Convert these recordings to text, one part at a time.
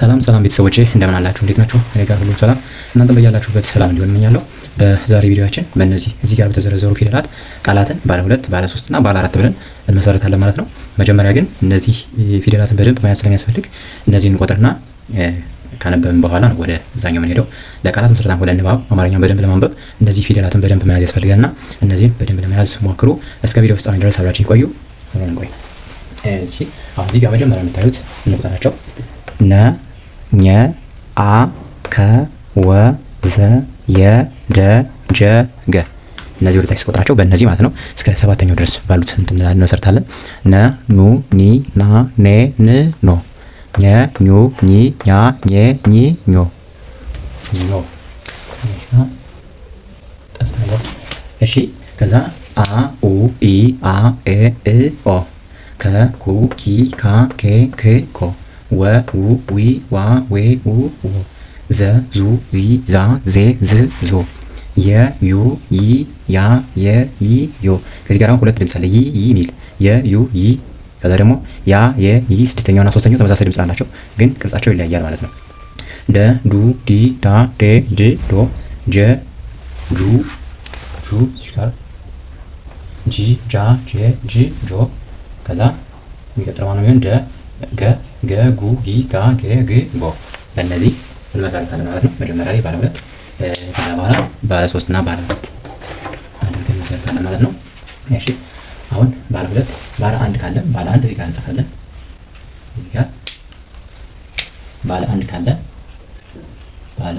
ሰላም ቤተሰቦቼ እንደምን አላችሁ? እንዴት ናችሁ? እኔ ጋር ሁሉም ሰላም፣ እናንተም በያላችሁበት ሰላም እንዲሆን እመኛለሁ። በዛሬ ቪዲዮአችን በእነዚህ እዚህ ጋር በተዘረዘሩ ፊደላት ቃላትን ባለ 2፣ ባለ 3 እና ባለ 4 ብለን እንመሰርታለን ማለት ነው። መጀመሪያ ግን እነዚህ ፊደላትን በደንብ ማየት ስለሚያስፈልግ እነዚህን እንቆጥርና ካነበብን በኋላ ነው ወደ እዛኛው የምንሄደው። ለቃላት ምስረታ ወደ ንባብ አማርኛ በደንብ ለማንበብ እነዚህ ፊደላትን በደንብ መያዝ ያስፈልጋልና እነዚህን በደንብ ለመያዝ ሞክሩ። እስከ ቪዲዮ ፍጻሜ ድረስ አብራችሁ ቆዩ። እንቆይ። አሁን እዚህ ጋር መጀመሪያ የምታዩት እንቁጠራቸው። ነ ኘ አ ከ ወ ዘ የ ደ ጀ ገ እነዚህ ወደ ታች ስቆጥራቸው በእነዚህ ማለት ነው እስከ ሰባተኛው ድረስ ባሉት እንመሰርታለን። ነ ኑ ኒ ና ኔ ን ኖ ኘ ኙ ኚ ኛ ኘ ኚ ኞ ኞ። እሺ ከዛ አ ኡ ኢ አ ኤ እ ኦ ከ ኩ ኪ ካ ኬ ክ ኮ ወ ው ዊ ዋ ዌ ው ዎ ዘ ዙ ዚ ዛ ዜ ዝ ዞ የ ዩ ይ ያ የ ይ ዮ። ከዚህ ጋር ሁለት ድምጽ አለ። ይ ይ ሚል የ ዩ ይ። ከዛ ደግሞ ያ የ ይ ስድስተኛው እና ሶስተኛው ተመሳሳይ ድምጽ አላቸው፣ ግን ቅርጻቸው ይለያያል ማለት ነው። ደ ዱ ዲ ዳ ዴ ድ ዶ ጀ ጁ ጁ ይሽካል ጂ ጃ ጄ ጂ ጆ። ከዛ የሚቀጥለው ማነው የሚሆን ደ ገ ገ ጉ ጊ ጋ ጌ ግ ጎ። በእነዚህ እንመሰርታለን ማለት ነው። መጀመሪያ ላይ ባለ 2 ከዛ በኋላ ባለ 3 እና ባለ 4 አድርገን እንመሰርታለን ማለት ነው። እሺ አሁን ባለ 2 ባለ 1 ካለ ባለ 1 እዚህ ጋር እንጽፋለን። እዚህ ጋር ባለ 1 ካለ ባለ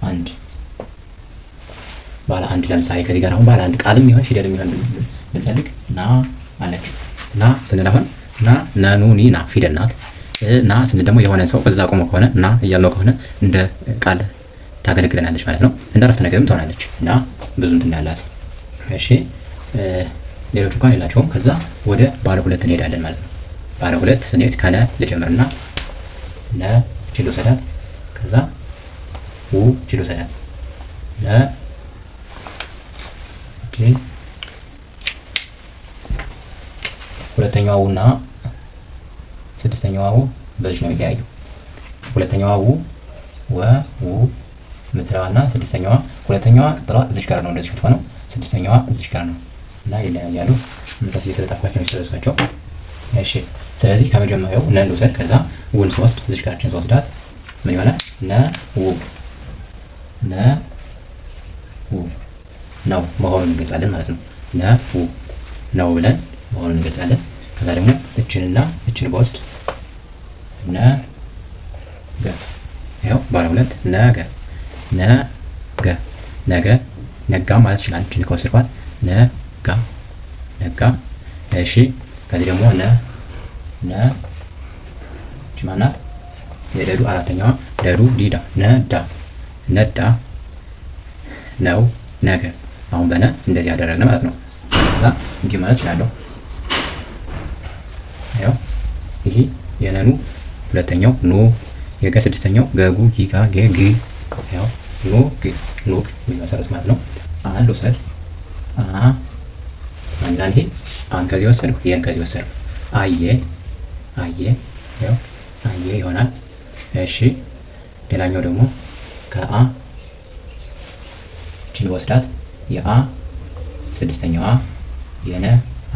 1 ለምሳሌ ከዚህ ጋር አሁን ባለ 1 ቃልም ይሆን ፊደልም ይሆን ብንፈልግ ና አለች። ና ስንል አሁን ና ነኑ ኒ ና ፊደል ናት። ና ስንል ደግሞ የሆነ ሰው እዛ ቆሞ ከሆነ ና እያልነው ከሆነ እንደ ቃል ታገለግለናለች ማለት ነው። እንደ አረፍተ ነገርም ትሆናለች እና ብዙ እንትን ያላት። እሺ ሌሎች እንኳን የላቸውም። ከዛ ወደ ባለ 2 እንሄዳለን ማለት ነው። ባለ 2 ስንሄድ ከነ ልጀምርና ነ ችሎ ሰዳት። ከዛ ው ችሎ ሰዳት ነ ጂ ሁለተኛዋ ውና ስድስተኛዋ ው በዚህ ነው የሚለያዩ። ሁለተኛዋ ው ወ ው ምትለዋና ስድስተኛዋ ሁለተኛዋ ቀጥሏ እዚህ ጋር ነው እንደዚህ የምትሆነው፣ ስድስተኛዋ እዚህ ጋር ነው እና ይለያያሉ። መሳስ ስለጻፋቸው ነው ስለጻፋቸው። እሺ ስለዚህ ከመጀመሪያው ነ ልውሰድ። ከዛ ውን ሶስት እዚህ ጋርችን ሶስዳት ምን ይሆናል? ነ ው ነ ው ነው መሆኑን እንገልጻለን ማለት ነው። ነ ው ነው ብለን መሆኑን እንገልጻለን። ከዛ ደግሞ እችንና እችን በውስጥ ነ ገ ያው ባለ 2 ነገ ነገ ነገ ነጋ ማለት ይችላል። እችን ከወሰድኳት ነጋ ነጋ። እሺ ከዚህ ደግሞ ነ እች ማናት? የደዱ አራተኛዋ ደዱ ዲዳ ነዳ ነዳ ነው ነገ። አሁን በነ እንደዚህ ያደረግን ማለት ነው። ከዛ እንዲህ ማለት እችላለሁ። ያው ይሄ የነኑ ሁለተኛው ኑ የገ ስድስተኛው ገጉ ጊጋ ጌ ግ ያው ኑ ግ ኑክ የሚመሰረት ማለት ነው። አንድ ወሰድ አንዳንዴ አን ከዚህ ወሰድኩ የን ከዚህ ወሰድኩ አየ ያው አየ ይሆናል። እሺ ሌላኛው ደግሞ ከአ ችን ወስዳት የአ ስድስተኛዋ የነ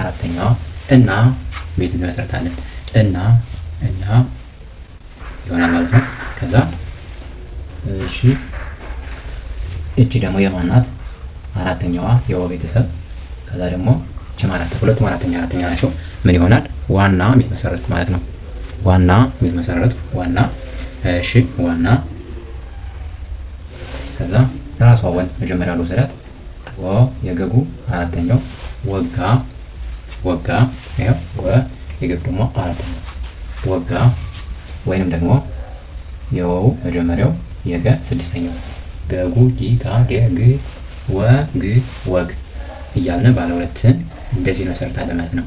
አራተኛዋ እና ቤት እንመሰርታለን እና ይሆናል ማለት ነው። ከዛ እሺ እቺ ደግሞ የማናት? አራተኛዋ የወ ቤተሰብ። ከዛ ደግሞ እቺ ማለት ሁለቱም አራተኛ ናቸው። ምን ይሆናል? ዋና ቤት መሰረትኩ ማለት ነው። ዋና ቤት መሰረትኩ ዋና። እሺ ዋና። ከዛ ራሷ ወን መጀመሪያ ልወሰዳት ወ የገጉ አራተኛው ወጋ ያው ወ የገጉ ደግሞ አራተኛው ወጋ፣ ወይንም ደግሞ የወው መጀመሪያው የገ ስድስተኛው ገጉ ጊ ጋ ጌ ግ ወ ግ ወግ እያልን ባለ 2ን እንደዚህ እንመሰርታለን ማለት ነው።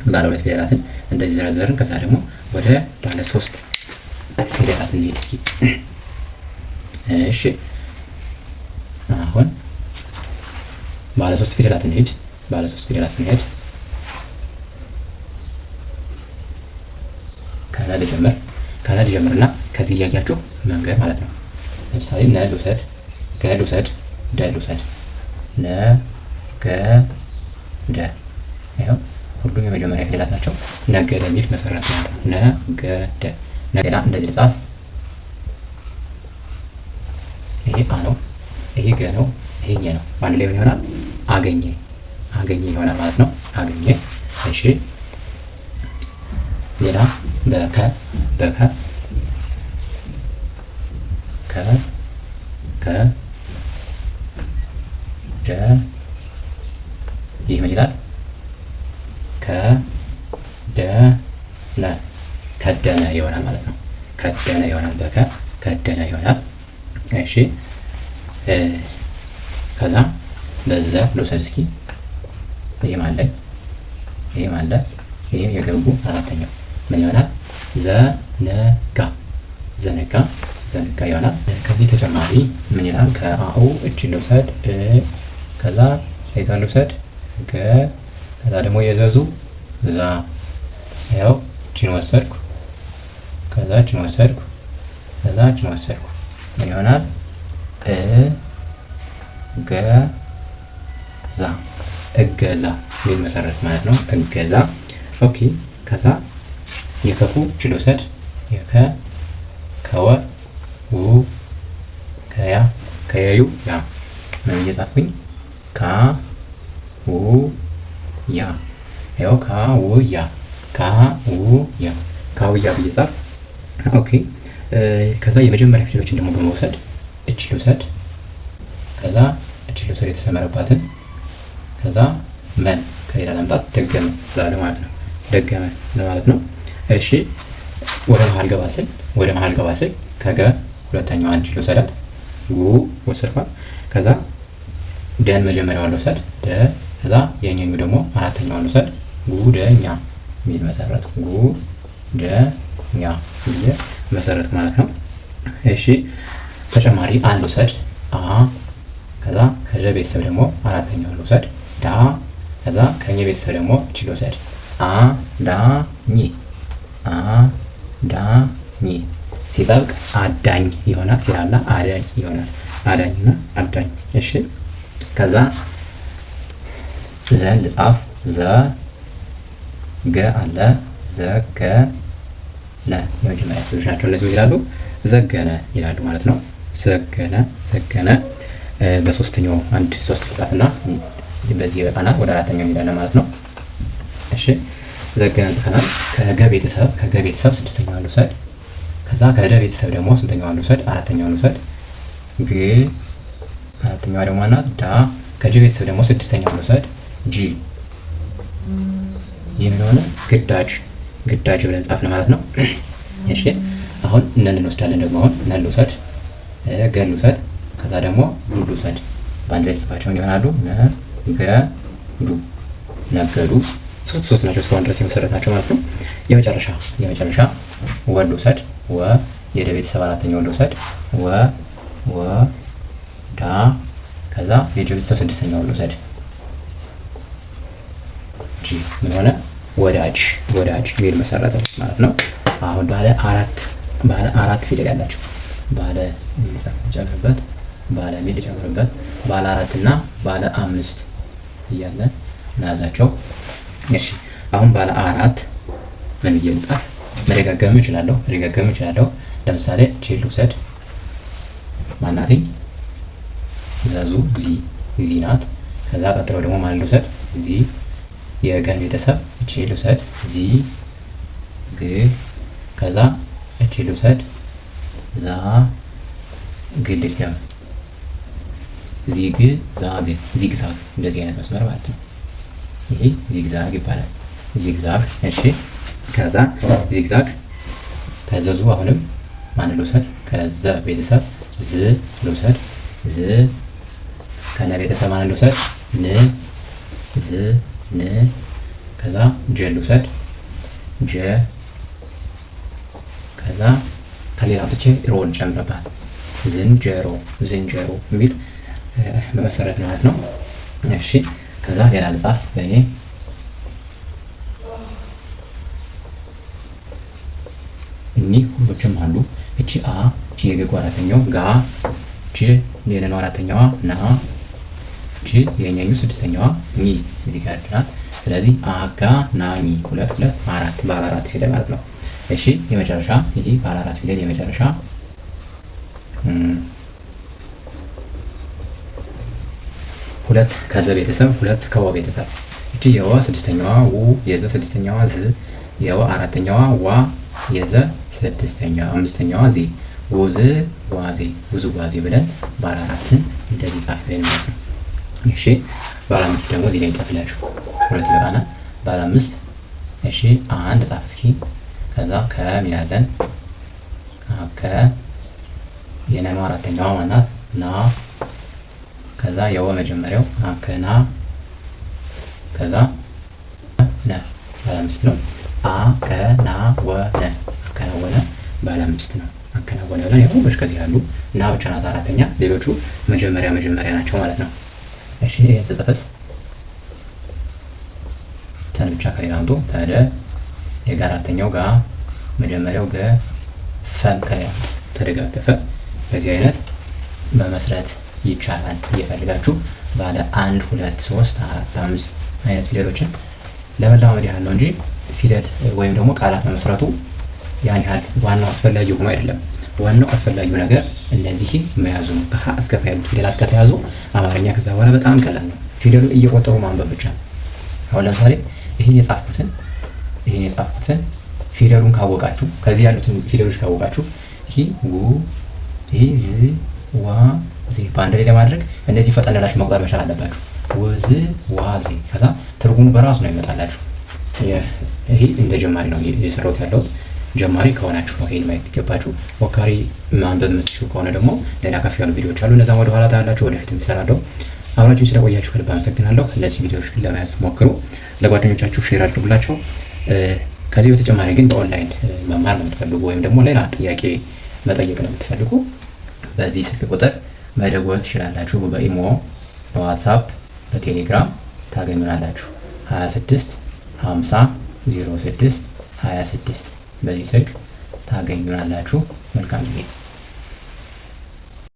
ባለ 2 ፊደላትን እንደዚህ ዘረዘርን። ከዛ ደግሞ ወደ ባለ 3 ፊደላት እንሄድ እስኪ። እሺ አሁን ባለ 3 ፊደላት እንሄድ። ባለ 3 ፊደላት ስንሄድ ከነ ልጀምር። ከነ ከነ ልጀምርና ከዚህ እያያችሁ መንገድ ማለት ነው። ለምሳሌ ነ ልውሰድ፣ ገ ልውሰድ፣ ደ ልውሰድ፣ ነ ገ ደ። ይኸው ሁሉም የመጀመሪያ ፊደላት ናቸው። ነገደ የሚል መሰረት ነው። ነገደ። ሌላ እንደዚህ ልጻፍ። ይሄ አ ነው፣ ይሄ ገ ነው፣ ይሄ ኘ ነው። በአንድ ላይ ምን ይሆናል? አገኘ። አገኘ ይሆናል ማለት ነው። አገኘ። እሺ ሌላ በከ በከ ከ ከ ደ ይህ ምን ይላል? ከደነ ከደነ ይሆናል ማለት ነው። ከደነ ይሆናል። በከ ከደነ ይሆናል። እሺ ከዛ በዘ ልውሰድ እስኪ። ይሄም አለ፣ ይሄም አለ። ይሄ የገቡ አራተኛው ምን ይሆናል? ዘነጋ ዘነጋ ዘነጋ ይሆናል። ከዚህ ተጨማሪ ምን ይላል? ከአኡ እቺ ልውሰድ፣ ከዛ አይታ ልውሰድ፣ ገ ከዛ ደግሞ የዘዙ ዛ። ያው እቺን ወሰድኩ፣ ከዛ እቺን ወሰድኩ፣ ከዛ እቺን ወሰድኩ። ምን ይሆናል? እገዛ እገዛ የሚል መሰረት ማለት ነው። እገዛ። ኦኬ ከዛ የከፉ እቺ ልውሰድ፣ የከ ከወ ው ከያ ከያዩ ያ። ምን እየጻፍኩኝ? ካ ው ያ። ያው ካ ው ያ ካ ው ያ ካው ያ ብዬ ጻፍ። ኦኬ ከዛ የመጀመሪያ ፊደሎችን ደግሞ በመውሰድ እቺ ልውሰድ፣ ከዛ እቺ ልውሰድ የተሰመረባትን፣ ከዛ መን ከሌላ ለምጣት ደገመ ላለ ማለት ነው። ደገመ ለማለት ነው። እሺ ወደ መሀል ገባ ስል ከገ ሁለተኛው አንድ ልውሰዳት፣ ጉ ወሰድኳት፣ ከዛ ደን መጀመሪያዋን ልውሰድ፣ ደ ከዛ የኛኙ ደግሞ አራተኛዋን ልውሰድ፣ ጉደኛ የሚል መሰረት፣ ጉደኛ ብዬ መሰረት ማለት ነው። እሺ ተጨማሪ አንድ ልውሰድ፣ አ ከዛ ከጀ ቤተሰብ ደግሞ አራተኛውን ልውሰድ፣ ዳ ከዛ ከኘ ቤተሰብ ደግሞ እቺ ልውሰድ፣ አ ዳ ኝ አ ዳ ኝ። ሲጠብቅ አዳኝ ይሆናል። ሲላላ አዳኝ ይሆናል። አዳኝና አዳኝ። እሺ ከዛ ዘን ልጻፍ። ዘ ገ አለ፣ ዘገ ነ የመጀመሪያ ፊደሎች ናቸው። እነዚህ ይላሉ ዘገነ ይላሉ ማለት ነው። ዘገነ ዘገነ። በሶስተኛው አንድ ሶስት ልጻፍና በዚህ ይበቃናል። ወደ አራተኛው እንሄዳለን ማለት ነው። እሺ ዘገነ ጽፈናል። ከገ ቤተሰብ ስድስተኛዋን ልውሰድ፣ ከዛ ከደ ቤተሰብ ደግሞ ስንተኛዋን ልውሰድ? አራተኛዋን ልውሰድ፣ ግ አራተኛዋ ደግሞ ናት፣ ዳ ከጀ ቤተሰብ ደግሞ ስድስተኛዋን ልውሰድ፣ ጂ። ይህ ምን ሆነ? ግዳጅ ብለን ጻፍን ማለት ነው። እሺ አሁን እነን እንወስዳለን። ደግሞ አሁን እነን ልውሰድ፣ ገ ልውሰድ፣ ከዛ ደግሞ ዱ ልውሰድ። በአንድ ላይ ጽፋቸው ይሆናሉ። ነገዱ ነገዱ። ሶስት ናቸው እስካሁን ድረስ የመሰረት ናቸው ማለት ነው። የመጨረሻ ወ ልውሰድ፣ ወ የደ ቤተሰብ አራተኛውን ልውሰድ፣ ወ ዳ ከዛ የጀ ቤተሰብ ስድስተኛውን ልውሰድ፣ ጂ። ምን ሆነ? ወዳጅ የሚል መሰረት ማለት ነው። አሁን ባለ አራት ፊደል ያላቸው ባለ ሚል ጨምርበት፣ ባለ ሚል ጨምርበት፣ ባለ አራት እና ባለ አምስት እያለ እናያዛቸው። እሺ አሁን ባለ አራት ምን ብዬ ልጻፍ? መደጋገም እችላለሁ። ለምሳሌ ቼ ልውሰድ፣ ማናትኝ? ዘዙ ዚ ናት። ከዛ ቀጥሎ ደግሞ ማን ልውሰድ? ዚ የገን ቤተሰብ እቺ ልውሰድ፣ ዚ ግ ከዛ እቺ ልውሰድ፣ ዛ ግ ልድገም፣ ዚግ ዛግ ዚግዛግ። እንደዚህ አይነት መስመር ማለት ነው። ይሄ ዚግዛግ ይባላል። ዚግዛግ። እሺ ከዛ ዚግዛግ ከዘዙ አሁንም ማን ልውሰድ? ከዘ ቤተሰብ ዝ ልውሰድ፣ ዝ ከነ ቤተሰብ ማን ልውሰድ? ን ዝ ን ከዛ ጀ ልውሰድ፣ ጀ ከዛ ከሌላ አውጥቼ ሮን ጨምረባት፣ ዝንጀሮ የሚል በመሰረት ማለት ነው። እሺ ከዛ ሌላ ልጻፍ በእኔ እኒህ ሁሉ ፊደሎችም አሉ። እቺ አ፣ እቺ የገጉ አራተኛው ጋ፣ እቺ የነኑ አራተኛዋ ና፣ እቺ የኛኙ ስድስተኛዋ ኒ እዚህ ጋር ናት። ስለዚህ አጋ ና ኒ 2 2 4 ባለ 4 ፊደል ማለት ነው። እሺ የመጨረሻ ይሄ ባለ 4 ፊደል የመጨረሻ ሁለት ከዘ ቤተሰብ ሁለት ከወ ቤተሰብ እቺ የወ ስድስተኛዋ ው የዘ ስድስተኛዋ ዝ የወ አራተኛዋ ዋ የዘ ስድስተኛዋ አምስተኛዋ ዜ ውዝ ዋዜ ውዝዋዜ ብለን ባለ 4ን እንደዚህ ጻፈን ማለት ነው። እሺ ባለ 5 ደግሞ እዚህ ላይ እንጽፍላችሁ ሁለት ይበቃና ባለ 5 እሺ አንድ ጻፍ እስኪ። ከዛ ከሚላለን ከ የነኑ አራተኛዋ ማናት ና ከዛ የወ መጀመሪያው አከና ከዛ ነ ባለ 5 ነው። አከናወነ አከናወነ ባለ 5 ነው። አከናወነ ብለን ያው ከዚህ ያሉ እና ብቻ ናት አራተኛ፣ ሌሎቹ መጀመሪያ ናቸው ማለት ነው። እሺ ይሄን ስጽፍስ ተን ብቻ ከሌላ አምጡ ተደ የጋ አራተኛው ጋ መጀመሪያው ገ ፈም ከሌላ ተደጋገፈ። በዚህ አይነት መመስረት ይቻላል። እየፈልጋችሁ ባለ 1 2 3 4 5 አይነት ፊደሎችን ለመለማመድ ያህል ነው እንጂ ፊደል ወይም ደግሞ ቃላት መመስረቱ ያን ያህል ዋናው አስፈላጊ ሆኖ አይደለም። ዋናው አስፈላጊው ነገር እነዚህን መያዙ ነው። ከሀ እስከ ፐ ያሉት ፊደላት ከተያዙ አማርኛ ከዛ በኋላ በጣም ቀላል ነው። ፊደሉ እየቆጠሩ ማንበብ ብቻ ነው። አሁን ለምሳሌ ይሄን የጻፍኩትን ፊደሉን ካወቃችሁ ከዚህ ያሉትን ፊደሎች ካወቃችሁ ይሄ ው ይሄ ዝ ዋ ዜ በአንድ ላይ ለማድረግ እነዚህ ፈጠን ብላችሁ መቁጠር መቻል አለባችሁ። ወዝ ዋዜ ከዛ ትርጉሙ በራሱ ነው ይመጣላችሁ። ይሄ እንደ ጀማሪ ነው የሰራሁት ያለሁት። ጀማሪ ከሆናችሁ ነው ይሄን ማየት የሚገባችሁ። ሞካሪ ማንበብ የምትችሉ ከሆነ ደግሞ ሌላ ከፍ ያሉ ቪዲዮዎች አሉ። እነዛም ወደ ኋላ ታያላችሁ። ወደፊት የሚሰራለው አብራችሁ ስለቆያችሁ ከልብ አመሰግናለሁ። እነዚህ ቪዲዮዎች ግን ለመያዝ ሞክሩ፣ ለጓደኞቻችሁ ሼር አድርጉላቸው። ከዚህ በተጨማሪ ግን በኦንላይን መማር ለምትፈልጉ ወይም ደግሞ ሌላ ጥያቄ መጠየቅ ለምትፈልጉ በዚህ ስልክ ቁጥር መደወል ትችላላችሁ። በኢሞ፣ በዋትሳፕ፣ በቴሌግራም ታገኙናላችሁ። 26 50 06 26 በዚህ ስልክ ታገኙናላችሁ። መልካም ጊዜ